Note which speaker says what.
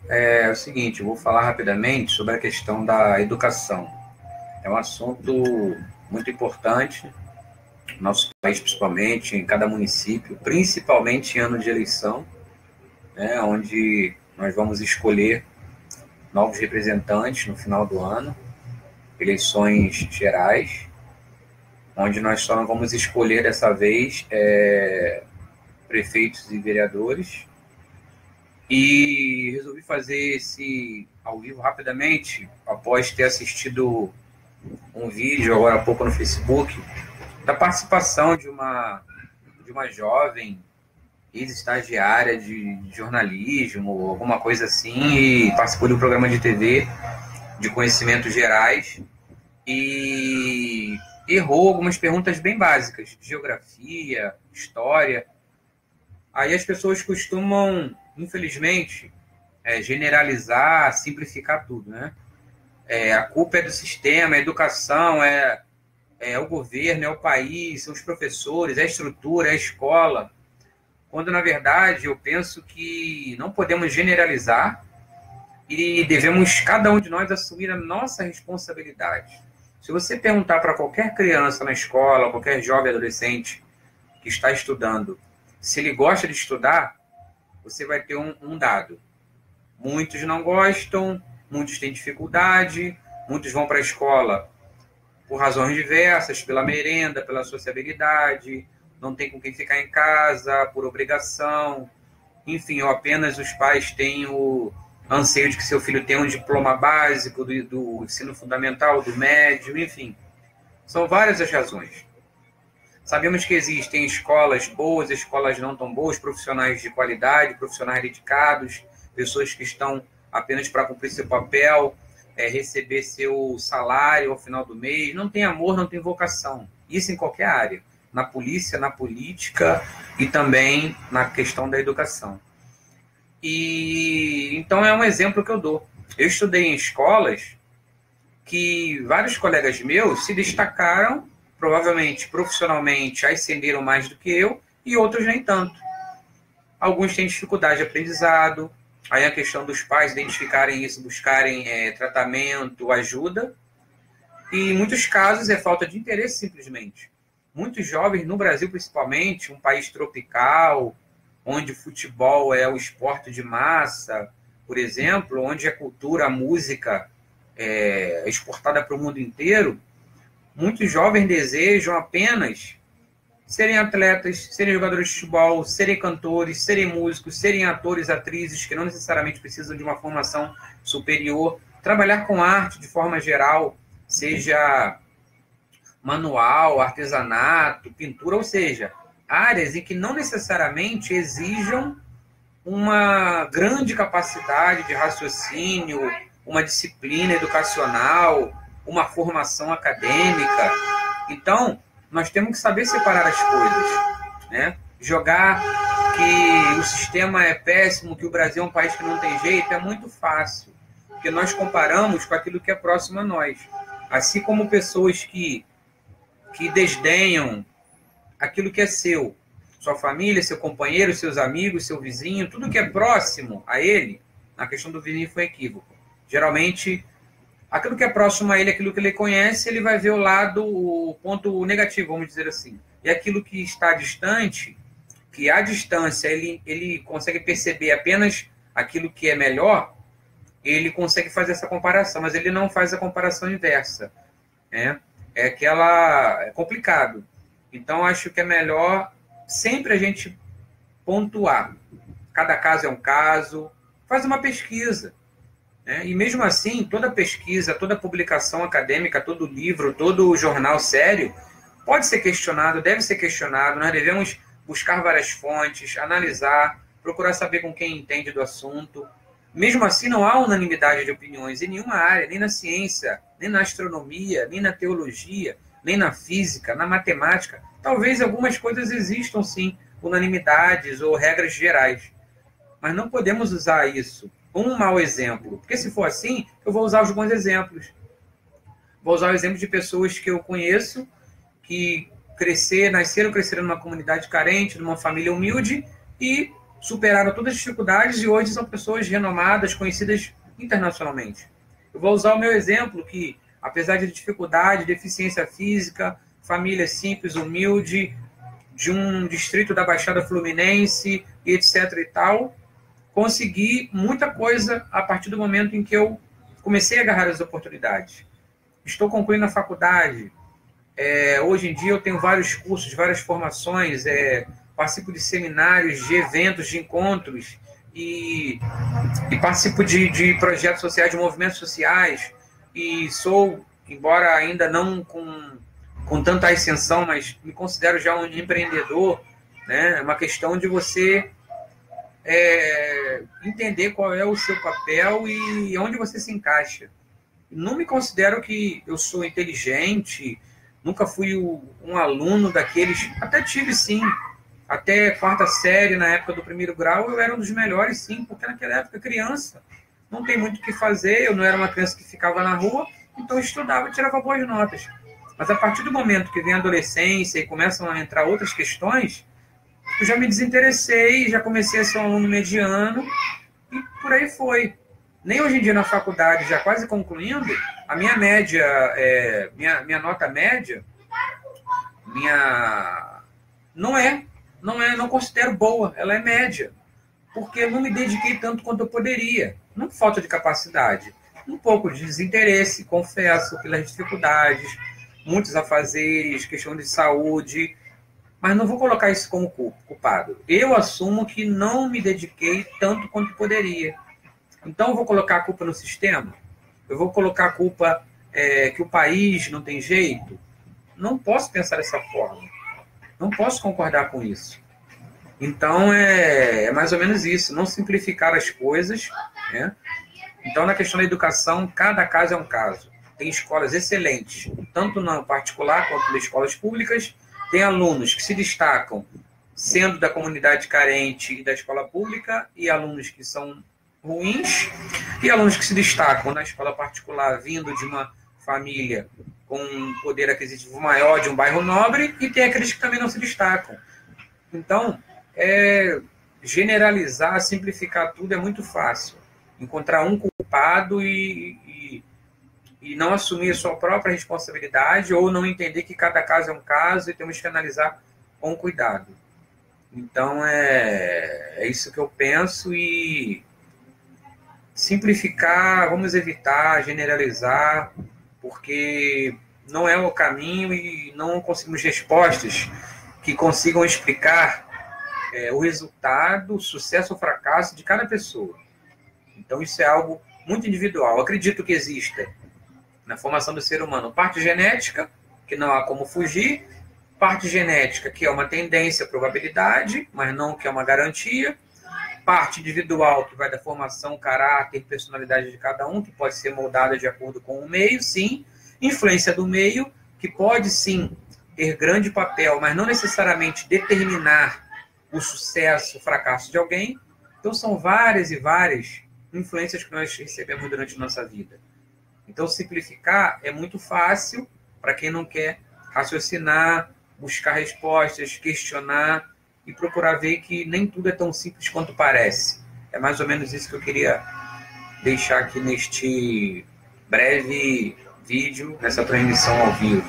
Speaker 1: É o seguinte, eu vou falar rapidamente sobre a questão da educação. É um assunto muito importante, no nosso país principalmente, em cada município, principalmente em ano de eleição, né, onde nós vamos escolher novos representantes no final do ano, eleições gerais, onde nós só não vamos escolher dessa vez prefeitos e vereadores. E resolvi fazer esse ao vivo rapidamente, após ter assistido um vídeo agora há pouco no Facebook, da participação de uma jovem ex-estagiária de jornalismo, alguma coisa assim, e participou de um programa de TV de conhecimentos gerais e errou algumas perguntas bem básicas, de geografia, história. Aí as pessoas costumam, infelizmente, generalizar, simplificar tudo, né? A culpa é do sistema, é a educação, é o governo, é o país, são os professores, é a estrutura, é a escola. Quando, na verdade, eu penso que não podemos generalizar e devemos, cada um de nós, assumir a nossa responsabilidade. Se você perguntar para qualquer criança na escola, qualquer jovem adolescente que está estudando, se ele gosta de estudar, você vai ter um dado. Muitos não gostam, muitos têm dificuldade, muitos vão para a escola por razões diversas, pela merenda, pela sociabilidade, não tem com quem ficar em casa, por obrigação, enfim, ou apenas os pais têm o anseio de que seu filho tenha um diploma básico do ensino fundamental, do médio, enfim. São várias as razões. Sabemos que existem escolas boas, escolas não tão boas, profissionais de qualidade, profissionais dedicados, pessoas que estão apenas para cumprir seu papel, receber seu salário ao final do mês. Não tem amor, não tem vocação. Isso em qualquer área. Na polícia, na política e também na questão da educação. E então é um exemplo que eu dou. Eu estudei em escolas que vários colegas meus se destacaram, provavelmente profissionalmente ascenderam mais do que eu, e outros nem tanto. Alguns têm dificuldade de aprendizado, aí a questão dos pais identificarem isso, buscarem tratamento, ajuda, e em muitos casos é falta de interesse simplesmente. Muitos jovens, no Brasil principalmente, um país tropical, onde o futebol é o esporte de massa, por exemplo, onde a cultura, a música é exportada para o mundo inteiro, muitos jovens desejam apenas serem atletas, serem jogadores de futebol, serem cantores, serem músicos, serem atores, atrizes, que não necessariamente precisam de uma formação superior, trabalhar com arte de forma geral, seja manual, artesanato, pintura, ou seja, áreas em que não necessariamente exijam uma grande capacidade de raciocínio, uma disciplina educacional, uma formação acadêmica. Então, nós temos que saber separar as coisas, né? Jogar que o sistema é péssimo, que o Brasil é um país que não tem jeito, é muito fácil, porque nós comparamos com aquilo que é próximo a nós. Assim como pessoas que desdenham aquilo que é seu, sua família, seu companheiro, seus amigos, seu vizinho, tudo que é próximo a ele. Na questão do vizinho foi equívoco. Geralmente, aquilo que é próximo a ele, aquilo que ele conhece, ele vai ver o ponto negativo, vamos dizer assim. E aquilo que está distante, que à distância ele consegue perceber apenas aquilo que é melhor, ele consegue fazer essa comparação, mas ele não faz a comparação inversa, né? É complicado. Então, acho que é melhor sempre a gente pontuar. Cada caso é um caso. Faz uma pesquisa, né? E mesmo assim, toda pesquisa, toda publicação acadêmica, todo livro, todo jornal sério pode ser questionado, deve ser questionado. Nós devemos buscar várias fontes, analisar, procurar saber com quem entende do assunto. Mesmo assim, não há unanimidade de opiniões em nenhuma área, nem na ciência, nem na astronomia, nem na teologia, nem na física, na matemática. Talvez algumas coisas existam, sim, unanimidades ou regras gerais. Mas não podemos usar isso, um mau exemplo. Porque se for assim, eu vou usar os bons exemplos. Vou usar o exemplo de pessoas que eu conheço, que nasceram numa comunidade carente, numa família humilde, e superaram todas as dificuldades e hoje são pessoas renomadas, conhecidas internacionalmente. Eu vou usar o meu exemplo que, apesar de dificuldade, deficiência física, família simples, humilde, de um distrito da Baixada Fluminense, e etc. e tal, consegui muita coisa a partir do momento em que eu comecei a agarrar as oportunidades. Estou concluindo a faculdade. Hoje em dia eu tenho vários cursos, várias formações, participo de seminários, de eventos, de encontros, e participo de projetos sociais, de movimentos sociais, e sou, embora ainda não com tanta ascensão, mas me considero já um empreendedor, né? É uma questão de você entender qual é o seu papel e onde você se encaixa. Não me considero que eu sou inteligente, nunca fui um aluno daqueles, até tive sim, até quarta série, na época do primeiro grau, eu era um dos melhores sim, porque naquela época, criança, não tem muito o que fazer, eu não era uma criança que ficava na rua, então eu estudava e tirava boas notas. Mas a partir do momento que vem a adolescência e começam a entrar outras questões, eu já me desinteressei, já comecei a ser um aluno mediano, e por aí foi. Nem hoje em dia na faculdade, já quase concluindo, a minha média, minha nota média, não considero boa, ela é média, porque eu não me dediquei tanto quanto eu poderia, não por falta de capacidade, um pouco de desinteresse, confesso, pelas dificuldades, muitos afazeres, questão de saúde, mas não vou colocar isso como culpado. Eu assumo que não me dediquei tanto quanto poderia. Então, eu vou colocar a culpa no sistema? Eu vou colocar a culpa que o país não tem jeito? Não posso pensar dessa forma. Não posso concordar com isso. Então, é mais ou menos isso. Não simplificar as coisas, né? Então, na questão da educação, cada caso é um caso. Tem escolas excelentes, tanto na particular quanto nas escolas públicas. Tem alunos que se destacam sendo da comunidade carente e da escola pública, e alunos que são ruins, e alunos que se destacam na escola particular, vindo de uma família com um poder aquisitivo maior, de um bairro nobre, e tem aqueles que também não se destacam. Então, generalizar, simplificar tudo é muito fácil. Encontrar um culpado e não assumir a sua própria responsabilidade, ou não entender que cada caso é um caso e temos que analisar com cuidado. Então, é isso que eu penso, e simplificar, vamos evitar, generalizar, porque não é o caminho e não conseguimos respostas que consigam explicar o resultado, o sucesso ou fracasso de cada pessoa. Então, isso é algo muito individual. Eu acredito que exista na formação do ser humano parte genética, que não há como fugir, parte genética, que é uma tendência, probabilidade, mas não que é uma garantia, parte individual, que vai da formação, caráter, personalidade de cada um, que pode ser moldada de acordo com o meio, sim, influência do meio, que pode, sim, ter grande papel, mas não necessariamente determinar o sucesso, o fracasso de alguém. Então, são várias e várias influências que nós recebemos durante a nossa vida. Então, simplificar é muito fácil para quem não quer raciocinar, buscar respostas, questionar e procurar ver que nem tudo é tão simples quanto parece. É mais ou menos isso que eu queria deixar aqui neste breve vídeo, nessa transmissão ao vivo.